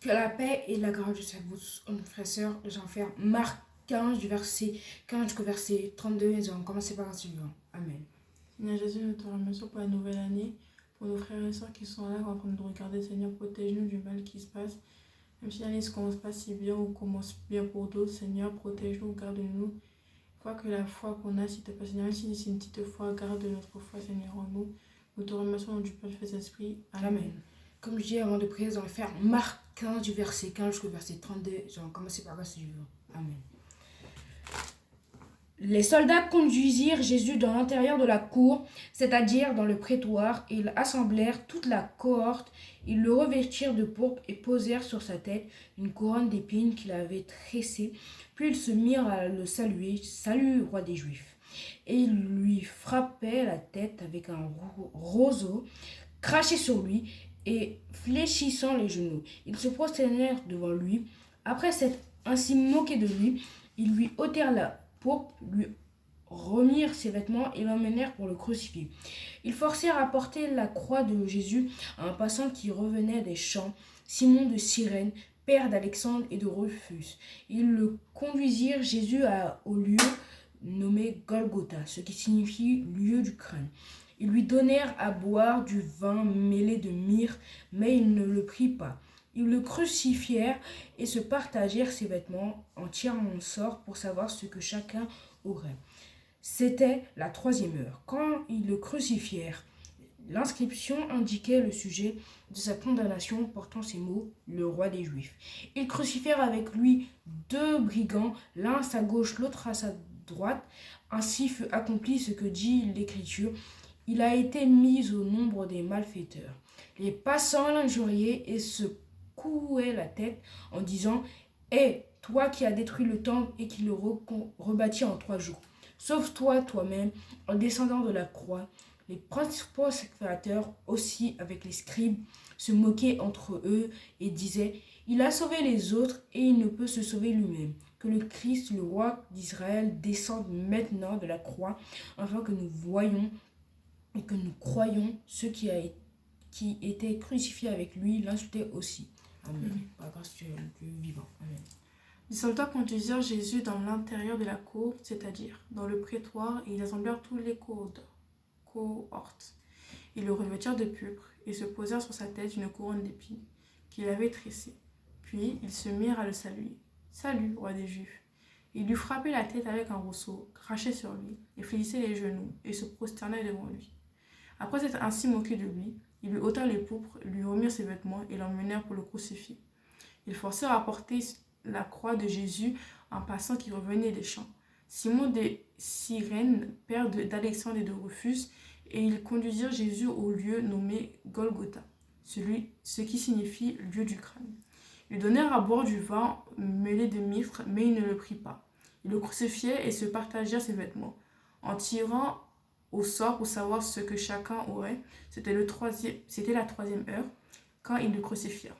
Que la paix et la grâce de sa vous, frères et sœurs, les enfers, Marc 15, du verset 15 jusqu'au verset 32, ils ont commencé par un suivant. Amen. Seigneur Jésus, nous te remercions pour la nouvelle année, pour nos frères et sœurs qui sont là en train de nous regarder. Seigneur, protège-nous du mal qui se passe. Même si l'année ne commence pas si bien ou commence bien pour d'autres, Seigneur, protège-nous, garde-nous. Quoi que la foi qu'on a, s'il te plaît, Seigneur, même si c'est une petite foi, garde notre foi, Seigneur, en nous. Nous te remercions au nom du Père, du Fils et de l'Esprit. Amen. Comme je dis avant de prier, nous allons faire Marc 15 du verset 15 jusqu'au verset 32. Nous allons commencer par le suivant. Amen. Les soldats conduisirent Jésus dans l'intérieur de la cour, c'est-à-dire dans le prétoire, et ils assemblèrent toute la cohorte. Ils le revêtirent de pourpre et posèrent sur sa tête une couronne d'épines qu'il avait tressée. Puis ils se mirent à le saluer, « Salut, roi des Juifs !» Et ils lui frappaient la tête avec un roseau, crachaient sur lui et fléchissant les genoux. Ils se prosternèrent devant lui. Après s'être ainsi moqués de lui, ils lui ôtèrent la pourpre, lui remirent ses vêtements et l'emmenèrent pour le crucifier. Ils forcèrent à porter la croix de Jésus à un passant qui revenait des champs, Simon de Cyrène, père d'Alexandre et de Rufus. Ils le conduisirent Jésus au lieu nommé Golgotha, ce qui signifie lieu du crâne. Ils lui donnèrent à boire du vin mêlé de myrrhe, mais il ne le prit pas. Ils le crucifièrent et se partagèrent ses vêtements en tirant un sort pour savoir ce que chacun aurait. C'était la 3e heure. Quand ils le crucifièrent, l'inscription indiquait le sujet de sa condamnation portant ces mots, le roi des Juifs. Ils crucifièrent avec lui 2 brigands, l'un à sa gauche, l'autre à sa droite. Ainsi fut accompli ce que dit l'Écriture. Il a été mis au nombre des malfaiteurs. Les passants l'injuriaient et se secouait la tête en disant « Hé, toi qui as détruit le temple et qui le rebâtis en 3 jours, sauve-toi toi-même en descendant de la croix. » Les principaux sacrificateurs aussi avec les scribes se moquaient entre eux et disaient « Il a sauvé les autres et il ne peut se sauver lui-même. Que le Christ, le roi d'Israël, descende maintenant de la croix afin que nous voyions et que nous croyions ceux qui étaient crucifiés avec lui l'insultaient aussi. » Amen. Par grâce du Dieu vivant. Amen. Les soldats conduisirent Jésus dans l'intérieur de la cour, c'est-à-dire dans le prétoire, et ils assemblèrent tous les cohortes. Ils le revêtirent de purpre et se posèrent sur sa tête une couronne d'épines qu'il avait tressée. Puis ils se mirent à le saluer. « Salut, roi des Juifs !» Ils lui frappaient la tête avec un roseau, crachaient sur lui, et fléchissaient les genoux, et se prosternaient devant lui. Après s'être ainsi moqués de lui, ils lui ôtèrent les pourpres, lui remirent ses vêtements et l'emmenèrent pour le crucifier. Ils forcèrent à porter la croix de Jésus un passant qui revenait des champs, Simon de Cyrène, père d'Alexandre et de Rufus, et ils conduisirent Jésus au lieu nommé Golgotha, ce qui signifie lieu du crâne. Ils donnèrent à boire du vin mêlé de myrrhe, mais il ne le prit pas. Ils le crucifiaient et se partagèrent ses vêtements, en tirant au sort pour savoir ce que chacun aurait. C'était la 3e heure quand ils le crucifièrent.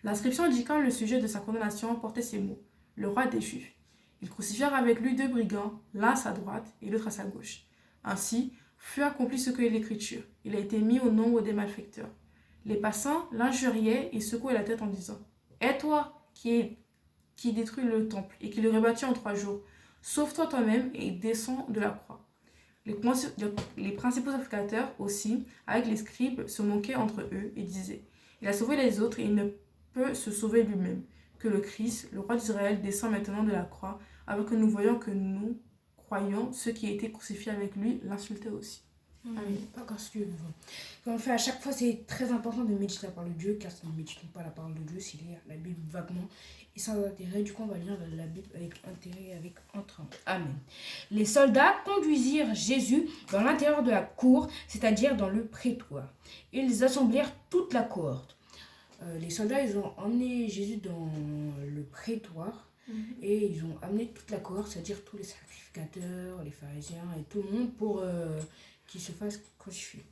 L'inscription indiquant le sujet de sa condamnation portait ces mots, le roi des Juifs. Ils crucifièrent avec lui 2 brigands, l'un à sa droite et l'autre à sa gauche. Ainsi fut accompli ce que est l'Écriture. Il a été mis au nombre des malfaiteurs. Les passants l'injuriaient et secouaient la tête en disant « Et toi qui détruis le temple et qui le rebâtis en 3 jours, sauve-toi toi-même et descends de la croix. » Les principaux sacrificateurs aussi, avec les scribes, se moquaient entre eux et disaient « Il a sauvé les autres et il ne peut se sauver lui-même. Que le Christ, le roi d'Israël, descend maintenant de la croix, avant que nous voyions que nous croyons ceux qui étaient crucifiés avec lui l'insultaient aussi. » Amen. Pas grâce Dieu vivant. Comme on fait à chaque fois, c'est très important de méditer la parole de Dieu, car si nous ne méditons pas la parole de Dieu, c'est lire la Bible vaguement et sans intérêt. Du coup, on va lire la Bible avec intérêt et avec entrain. Amen. Les soldats conduisirent Jésus dans l'intérieur de la cour, c'est-à-dire dans le prétoire. Ils assemblèrent toute la cohorte. Les soldats, ils ont emmené Jésus dans le prétoire. Et ils ont amené toute la cohorte, c'est-à-dire tous les sacrificateurs, les pharisiens et tout le monde pour qu'il se fasse crucifier.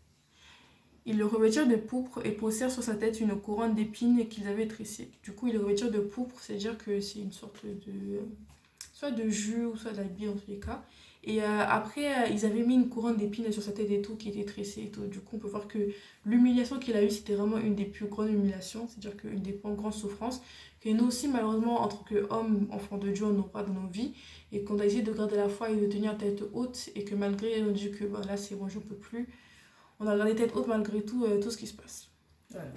Ils le revêtirent de pourpre et posèrent sur sa tête une couronne d'épines qu'ils avaient tressée. Du coup, ils le revêtirent de pourpre, c'est-à-dire que c'est une sorte de soit de jus ou soit d'habit en tous les cas. Et après, ils avaient mis une couronne d'épines sur sa tête et tout, qui était tressée et tout. Du coup, on peut voir que l'humiliation qu'il a eue, c'était vraiment une des plus grandes humiliations, c'est-à-dire qu'une des plus grandes souffrances, que nous aussi, malheureusement, en tant qu'hommes, enfants de Dieu, on aura dans nos vies, et qu'on a essayé de garder la foi et de tenir tête haute, et que malgré, on dit que bah, là, c'est bon, je peux plus, on a gardé tête haute malgré tout, tout ce qui se passe. Voilà.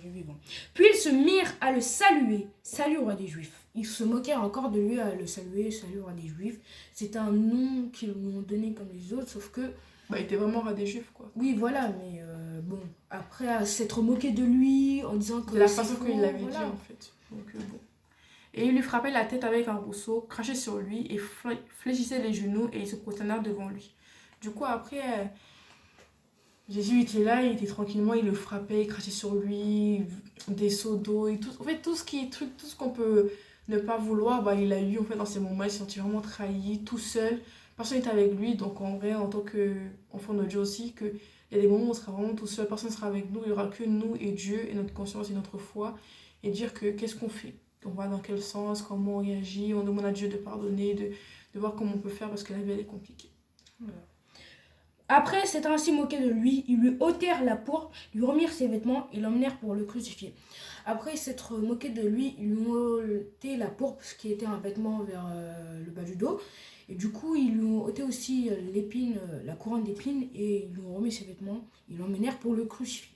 Vivant. Puis ils se mirent à le saluer. Salut roi des Juifs. Ils se moquèrent encore de lui à le saluer. Salut roi des Juifs. C'est un nom qu'ils lui ont donné comme les autres, sauf que... Bah, il était vraiment roi des Juifs, quoi. Oui, voilà, mais bon, après à s'être moqué de lui en disant que... De la façon qu'il l'avait voilà. dit, en fait. Donc, bon. Et il lui frappait la tête avec un rousseau, crachait sur lui et fléchissait les genoux et ils se prosternèrent devant lui. Du coup, après, Jésus était là, il était tranquillement, il le frappait, il crachait sur lui, des seaux d'eau et tout. En fait, tout ce qu'on peut ne pas vouloir, bah, il l'a eu en fait dans ces moments. Il s'est senti vraiment trahi, tout seul. Personne n'était avec lui, donc en vrai, en tant qu'enfant de Dieu aussi, il y a des moments où on sera vraiment tout seul, personne ne sera avec nous, il n'y aura que nous et Dieu et notre conscience et notre foi. Et dire que qu'est-ce qu'on fait, on va dans quel sens, comment on réagit, on demande à Dieu de pardonner, de voir comment on peut faire parce que la vie elle est compliquée. Voilà. Après s'être ainsi moqué de lui, ils lui ôtèrent la pourpre, lui remirent ses vêtements et l'emmenèrent pour le crucifier. Après s'être moqué de lui, ils lui ont ôté la pourpre, ce qui était un vêtement vers le bas du dos. Et du coup, ils lui ont ôté aussi l'épine, la couronne d'épines, et ils lui ont remis ses vêtements. Ils l'emmenèrent pour le crucifier.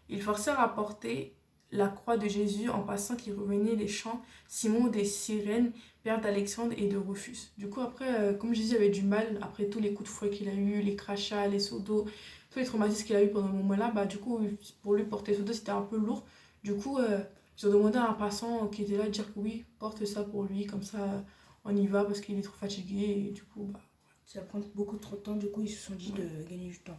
Ils forcèrent à porter la croix de Jésus en passant qui revenait des champs, Simon des Cyrènes, père d'Alexandre et de Rufus. Du coup, après, comme Jésus avait du mal, après tous les coups de fouet qu'il a eu, les crachats, les seaux d'eau, tous les traumatismes qu'il a eu pendant ce moment-là, bah, du coup, pour lui porter seaux d'eau, c'était un peu lourd. Du coup, ils ont demandé à un passant qui était là de dire que oui, porte ça pour lui, comme ça, on y va parce qu'il est trop fatigué. Et du coup, bah, ça prend beaucoup trop de temps, du coup ils se sont dit de gagner du temps.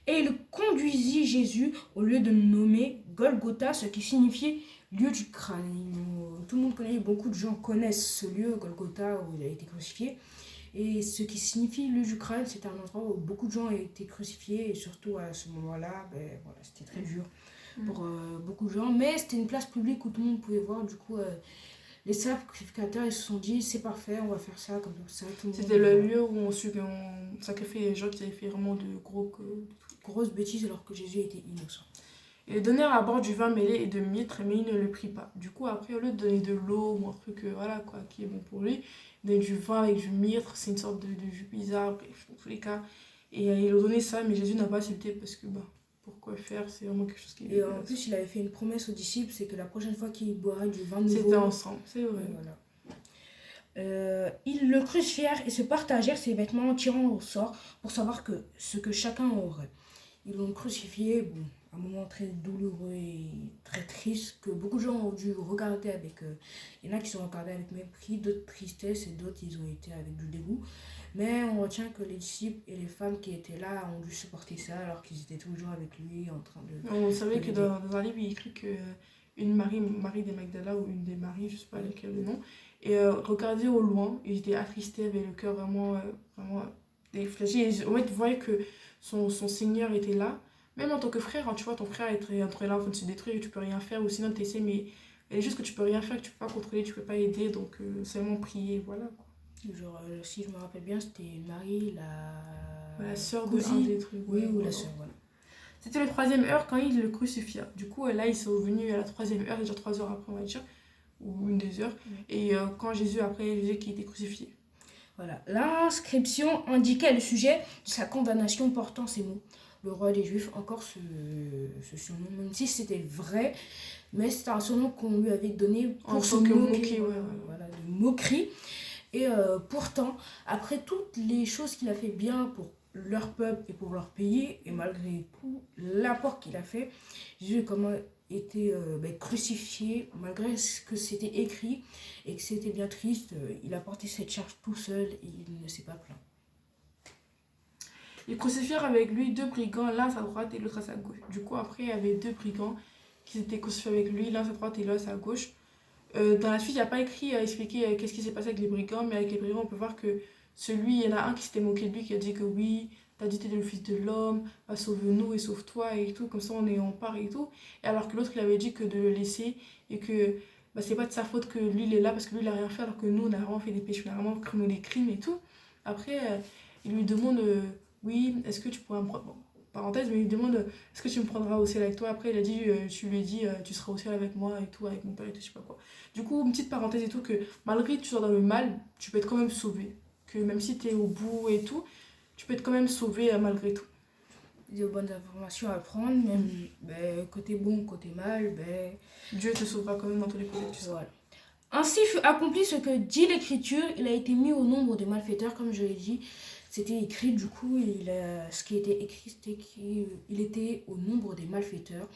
Et il conduisit Jésus au lieu de nommer Golgotha, ce qui signifiait lieu du crâne. Tout le monde connaît, beaucoup de gens connaissent ce lieu, Golgotha, où il a été crucifié. Et ce qui signifie lieu du crâne, c'est un endroit où beaucoup de gens ont été crucifiés, et surtout à ce moment-là, ben, voilà, c'était très dur pour beaucoup de gens. Mais c'était une place publique où tout le monde pouvait voir, du coup... les sacrificateurs, ils se sont dit, c'est parfait, on va faire ça comme ça. C'était le lieu où on sacrifiait les gens qui avaient fait vraiment de grosses bêtises alors que Jésus était innocent. Ils donnèrent à boire du vin mêlé et de mitre, mais il ne le prit pas. Du coup, après, au lieu de donner de l'eau ou un truc voilà, quoi, qui est bon pour lui, il donnait du vin avec du mitre, c'est une sorte de jus bizarre, bref, dans tous les cas. Et ils leur donnaient ça, mais Jésus n'a pas accepté parce que, bah, pourquoi faire, c'est vraiment quelque chose qui... Et en plus, il avait fait une promesse aux disciples, c'est que la prochaine fois qu'il boirait du vin nouveau... C'était ensemble, c'est vrai. Voilà. Ils le crucifièrent et se partagèrent ses vêtements en tirant au sort pour savoir ce que chacun aurait. Ils l'ont crucifié, bon, un moment très douloureux et très triste que beaucoup de gens ont dû regarder avec... il y en a qui sont regardés avec mépris, d'autres tristesse et d'autres ils ont été avec du dégoût. Mais on retient que les disciples et les femmes qui étaient là ont dû supporter ça alors qu'ils étaient toujours avec lui en train de... On savait que dans un livre, il écrit que une Marie des Magdala ou une des Maries, je sais pas lequel le nom, et regardait au loin, ils étaient attristés avec le cœur vraiment déflagé. En fait, ils voyaient que son Seigneur était là. Même en tant que frère, hein, tu vois, ton frère est entre là en train de se détruire, tu peux rien faire, ou sinon tu essaies, mais il y a des choses que tu peux rien faire, que tu peux pas contrôler, tu peux pas aider, donc seulement prier, voilà. Genre, si je me rappelle bien, c'était Marie, la sœur de cousine, un des trucs. oui, ou la sœur, voilà. C'était la 3e heure quand il le crucifia. Du coup, là, ils sont venus à la 3e heure, déjà 3 heures après, on va dire, ou une des heures. Et quand Jésus, après, Jésus qui était crucifié. Voilà. L'inscription indiquait le sujet de sa condamnation portant ces mots. Le roi des Juifs, encore ce surnom, même si c'était vrai, mais c'était un surnom qu'on lui avait donné pour se moquer, voilà, de moquerie. Et pourtant, après toutes les choses qu'il a fait bien pour leur peuple et pour leur pays, et malgré tout l'apport qu'il a fait, Jésus comment été crucifié, malgré ce que c'était écrit et que c'était bien triste, il a porté cette charge tout seul et il ne s'est pas plaint. Ils crucifièrent avec lui 2 brigands, l'un à sa droite et l'autre à sa gauche. Du coup, après, il y avait 2 brigands qui s'étaient crucifiés avec lui, l'un à sa droite et l'autre à sa gauche. Dans la suite, il n'y a pas écrit à expliquer qu'est-ce qui s'est passé avec les brigands, mais avec les brigands, on peut voir que il y en a un qui s'était moqué de lui, qui a dit que oui, t'as dit que t'es le fils de l'homme, bah, sauve-nous et sauve-toi et tout, comme ça on est en part et tout. Et alors que l'autre, il avait dit que de le laisser et que bah, c'est pas de sa faute que lui il est là parce que lui il a rien fait alors que nous on a vraiment fait des péchés, on a vraiment commis des crimes et tout. Après, il lui demande, oui, est-ce que tu pourrais me prendre... Bon, parenthèse, mais il lui demande, est-ce que tu me prendras au ciel avec toi? Après, il a dit, tu lui dis, tu seras au ciel avec moi et tout, avec mon père et tout, je sais pas quoi. Du coup, une petite parenthèse et tout, que malgré que tu sois dans le mal, tu peux être quand même sauvé. Que même si tu es au bout et tout, tu peux être quand même sauvé malgré tout. Des bonnes informations à prendre, même côté bon, côté mal, Dieu te sauvera quand même dans tous les côtés que tu voilà. Ainsi fut accompli ce que dit l'Écriture, il a été mis au nombre des malfaiteurs, comme je l'ai dit. C'était écrit, du coup, ce qui était écrit, c'était qu'il était au nombre des malfaiteurs.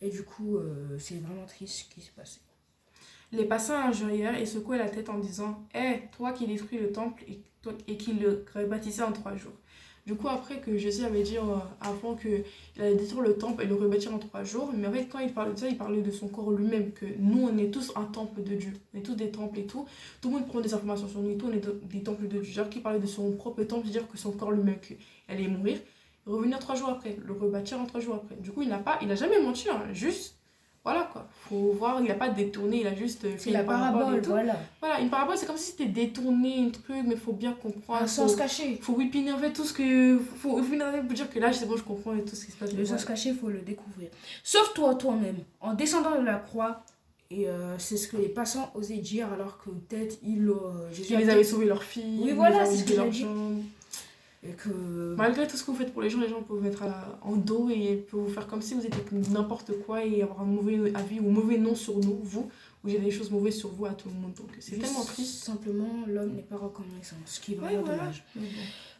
Et du coup, c'est vraiment triste ce qui s'est passé. Les passants injurièrent et secouaient la tête en disant, hé, toi qui détruis le temple et qui le rebâtissais en 3 jours. Du coup, après que Jésus avait dit avant qu'il allait détruire le temple et le rebâtir en 3 jours, mais en fait, quand il parlait de ça, il parlait de son corps lui-même, que nous, on est tous un temple de Dieu. On est tous des temples et tout. Tout le monde prend des informations sur nous et tout, on est des temples de Dieu. Genre, qu'il parlait de son propre temple, c'est-à-dire que son corps lui-même, qu'il allait mourir, revenir 3 jours après, le rebâtir en 3 jours après. Du coup, il a jamais menti, hein, juste... Voilà quoi, faut voir, il a pas détourné, il a juste fait la parabole, voilà. Voilà, une parabole, c'est comme si c'était détourné, un truc, mais faut bien comprendre. Un sens caché. Faut whippiner en fait tout ce que. Faut whippiner pour dire que là, c'est bon, je comprends et tout ce qui se passe. Le sens caché, il faut le découvrir. Sauf toi-même, en descendant de la croix, et c'est ce que les passants osaient dire, alors que peut-être Jésus les avait sauvé leur fille. Oui, voilà, c'est ce que leur j'ai dit. Et que... Malgré tout ce que vous faites pour les gens peuvent vous mettre en dos et peuvent vous faire comme si vous étiez n'importe quoi et avoir un mauvais avis ou mauvais nom sur nous, vous, ou j'ai des choses mauvaises sur vous à tout le monde. Donc c'est tellement triste. Simplement, l'homme n'est pas reconnaissant, ce qui est vraiment dommage. Bon.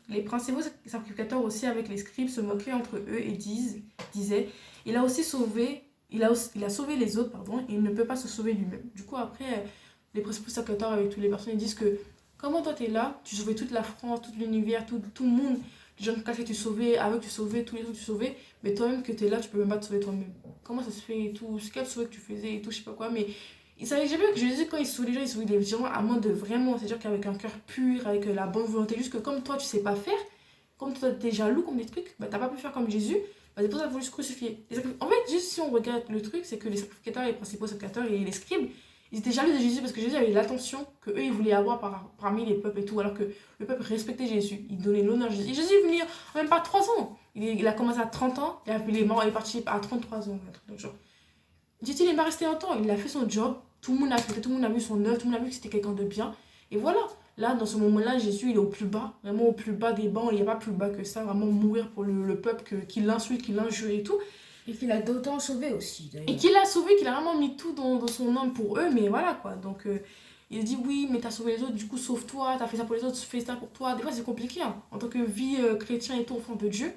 Les principaux sacrificateurs aussi avec les scribes se moquaient entre eux et disaient, il a sauvé les autres, et il ne peut pas se sauver lui-même. Du coup, après, les principaux sacrificateurs avec toutes les personnes, ils disent que comment toi t'es là, tu sauvais toute la France, tout l'univers, tout le monde, les gens que tu sauvais, avec tu sauvais, tous les autres tu sauvais, mais toi-même que t'es là, tu peux même pas te sauver toi-même. Comment ça se fait et tout, ce qu'elle sauvait que tu faisais et tout, je sais pas quoi, mais ils savaient jamais que Jésus, quand il sauvait les gens, il sauvait les gens à moins de vraiment, c'est-à-dire qu'avec un cœur pur, avec la bonne volonté, juste que comme toi tu sais pas faire, comme toi t'es jaloux, comme des trucs, bah t'as pas pu faire comme Jésus, bah c'est pour ça qu'il faut juste crucifier. En fait, juste si on regarde le truc, c'est que les sacrificateurs, les principaux sacrificateurs et les scribes, ils étaient jaloux de Jésus parce que Jésus avait l'attention qu'eux ils voulaient avoir parmi les peuples et tout, alors que le peuple respectait Jésus, il donnait l'honneur à Jésus. Et Jésus est venu en même pas 3 ans, il a commencé à 30 ans, il est mort, il est parti à 33 ans, un truc dans le genre. Jésus il n'est pas resté longtemps, il a fait son job, tout le monde a fait, tout le monde a vu son œuvre, tout le monde a vu que c'était quelqu'un de bien, et voilà. Là, dans ce moment-là, Jésus, il est au plus bas, vraiment au plus bas des bancs, il n'y a pas plus bas que ça, vraiment mourir pour le peuple qui l'insulte, qui l'injure et tout. Et qu'il a d'autant sauvé aussi, d'ailleurs. Et qu'il a sauvé, qu'il a vraiment mis tout dans son âme pour eux, mais voilà quoi. Donc, il dit oui, mais t'as sauvé les autres, du coup, sauve-toi, t'as fait ça pour les autres, fais ça pour toi. Des fois, c'est compliqué, hein. En tant que vie chrétien et tout, enfant de Dieu,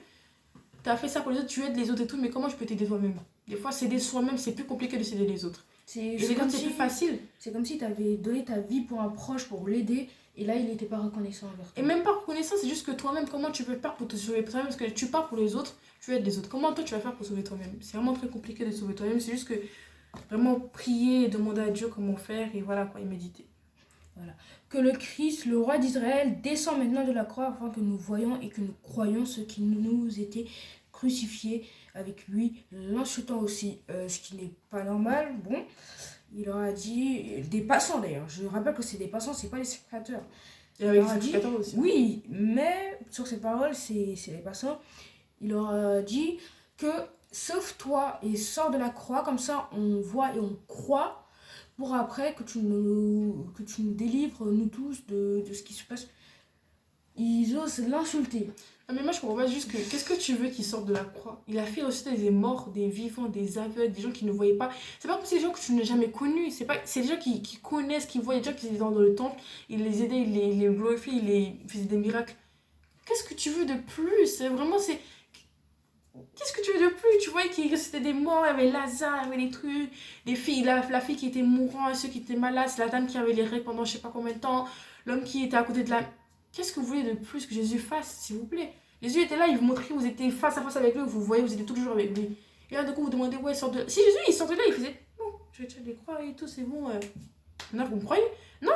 t'as fait ça pour les autres, tu aides les autres et tout, mais comment je peux t'aider toi-même? Des fois, s'aider soi-même, c'est plus compliqué de s'aider les autres. C'est plus facile. C'est comme si t'avais donné ta vie pour un proche, pour l'aider, et là, il n'était pas reconnaissant envers toi. Et même pas reconnaissant, c'est juste que toi-même, comment tu peux faire pour te sauver toi-même? Parce que tu pars pour les autres, tu aides les autres. Comment toi, tu vas faire pour sauver toi-même? C'est vraiment très compliqué de sauver toi-même. C'est juste que vraiment prier et demander à Dieu comment faire, et voilà quoi, et méditer. Voilà. Que le Christ, le roi d'Israël, descend maintenant de la croix afin que nous voyions et que nous croyions ce qui nous était crucifié avec lui, l'insultant aussi, ce qui n'est pas normal. Bon, il leur a dit, des passants d'ailleurs, je rappelle que c'est des passants, c'est pas les sacrificateurs. Et avec les sacrificateurs aussi. Oui, mais sur ces paroles, c'est les passants. Il leur a dit que sauve-toi et sors de la croix, comme ça on voit et on croit, pour après que tu nous délivres, nous tous, de ce qui se passe. Ils osent l'insulter. Ah mais moi je comprends pas juste que qu'est-ce que tu veux qu'ils sortent de la croix? Il a fait aussi des morts, des vivants, des aveugles, des gens qui ne voyaient pas. C'est pas comme si des gens que tu n'as jamais connus, c'est des gens qui connaissent, qui voient, des gens qui étaient dans le temple, il les aidait, il les glorifiait, il faisait des miracles. Qu'est-ce que tu veux de plus? C'est vraiment qu'est-ce que tu veux de plus? Tu voyais que c'était des morts, il y avait Lazare, il y avait des trucs, des filles, la fille qui était mourante, ceux qui étaient malades, c'est la dame qui avait les règles pendant je sais pas combien de temps, l'homme qui était à côté de la... Qu'est-ce que vous voulez de plus que Jésus fasse, s'il vous plaît? Jésus était là, il vous montrait, vous étiez face à face avec lui, vous voyez, vous étiez toujours avec lui. Et là, du coup, vous demandez, ouais, sort de là. Si Jésus, il sortait de là, il faisait, non, je vais les croire et tout, c'est bon. Maintenant, vous me croyez? Non.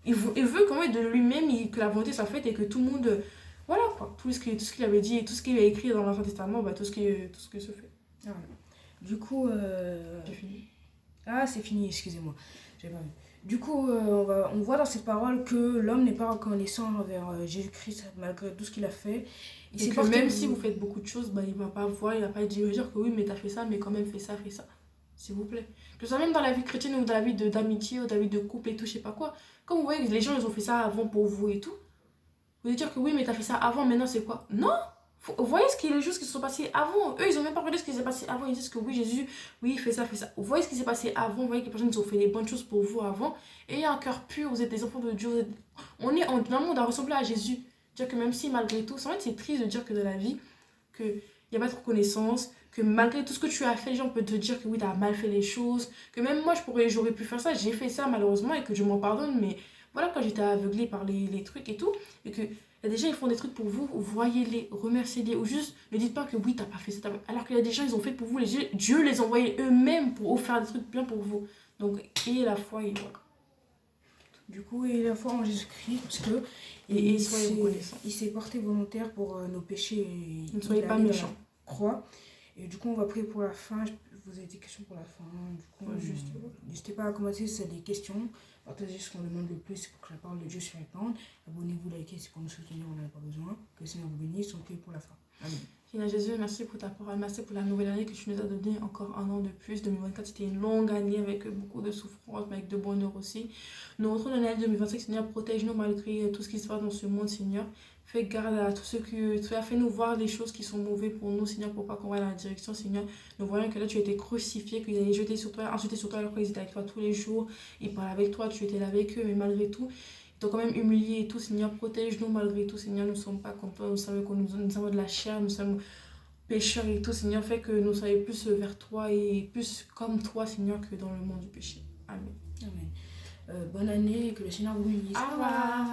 Il veut quand même de lui-même que la volonté soit faite et que tout le monde... Voilà, quoi. Tout ce qu'il avait dit et tout ce qu'il a écrit dans l'Ancien Testament, bah, tout ce qui se fait. Voilà. Du coup... J'ai fini. Ah, c'est fini, excusez-moi. J'ai pas vu. Du coup, on voit dans cette parole que l'homme n'est pas reconnaissant envers Jésus-Christ malgré tout ce qu'il a fait. Il Et s'est que porté. même si vous faites beaucoup de choses, bah, il va pas voir, il va pas dire que oui, mais t'as fait ça, mais quand même fais ça, fais ça. S'il vous plaît. Que ce soit même dans la vie chrétienne ou dans la vie d'amitié ou dans la vie de couple et tout, je sais pas quoi. Comme vous voyez, les gens, ils ont fait ça avant pour vous et tout. Vous allez dire que oui, mais t'as fait ça avant, maintenant c'est quoi? Non! Vous voyez les choses qui se sont passées avant. Eux, ils ont même pas regardé ce qui s'est passé avant. Ils disent que oui, Jésus, oui, fais ça, fais ça. Vous voyez ce qui s'est passé avant. Vous voyez que les personnes ils ont fait les bonnes choses pour vous avant. Ayez un cœur pur, vous êtes des enfants de Dieu. Normalement, on doit ressembler à Jésus. Dire que même si, malgré tout, en fait, c'est triste de dire que dans la vie, qu'il n'y a pas de reconnaissance, que malgré tout ce que tu as fait, les gens peuvent te dire que oui, tu as mal fait les choses, que même moi, j'aurais pu faire ça, j'ai fait ça malheureusement et que je m'en pardonne, mais voilà, quand j'étais aveuglée par les trucs et tout, et que il y a des gens, ils font des trucs pour vous, voyez-les, remerciez-les, ou juste ne dites pas que oui, t'as pas fait ça, alors qu'il y a des gens, ils ont fait pour vous, Dieu les envoyait eux-mêmes pour faire des trucs bien pour vous. Donc, ayez la foi et voilà. Du coup, ayez la foi en Jésus-Christ, parce que et soyez reconnaissants. Il s'est porté volontaire pour nos péchés. Ne soyez pas méchants. Croix. Et du coup, on va prier pour la fin. Vous avez des questions pour la fin. Du coup, n'hésitez pas à commenter si vous avez des questions. Partagez ce qu'on demande le plus pour que la parole de Dieu se répande. Abonnez-vous, likez, c'est pour nous soutenir, on n'en a pas besoin. Que le Seigneur vous bénisse. On prie pour la fin. Amen. Seigneur Jésus, merci pour ta parole, merci pour la nouvelle année que tu nous as donné encore un an de plus. 2024, c'était une longue année avec beaucoup de souffrance, mais avec de bonheur aussi. Nous rentrons dans l'année 2025, Seigneur, protège-nous malgré tout ce qui se passe dans ce monde, Seigneur. Fais garde à tout ce que tu as fait nous voir les choses qui sont mauvaises pour nous, Seigneur, pour pas qu'on va dans la direction, Seigneur. Nous voyons que là, tu as été crucifié, qu'ils allaient jeter sur toi, insulter sur toi alors qu'ils étaient avec toi tous les jours. Ils parlaient avec toi, tu étais là avec eux, mais malgré tout, ils t'ont quand même humilié et tout, Seigneur. Protège-nous malgré tout, Seigneur. Nous ne sommes pas comme toi, nous savons que nous sommes de la chair, nous sommes pécheurs et tout, Seigneur. Fait que nous soyons plus vers toi et plus comme toi, Seigneur, que dans le monde du péché. Amen. Amen. Bonne année et que le Seigneur vous bénisse. Au revoir.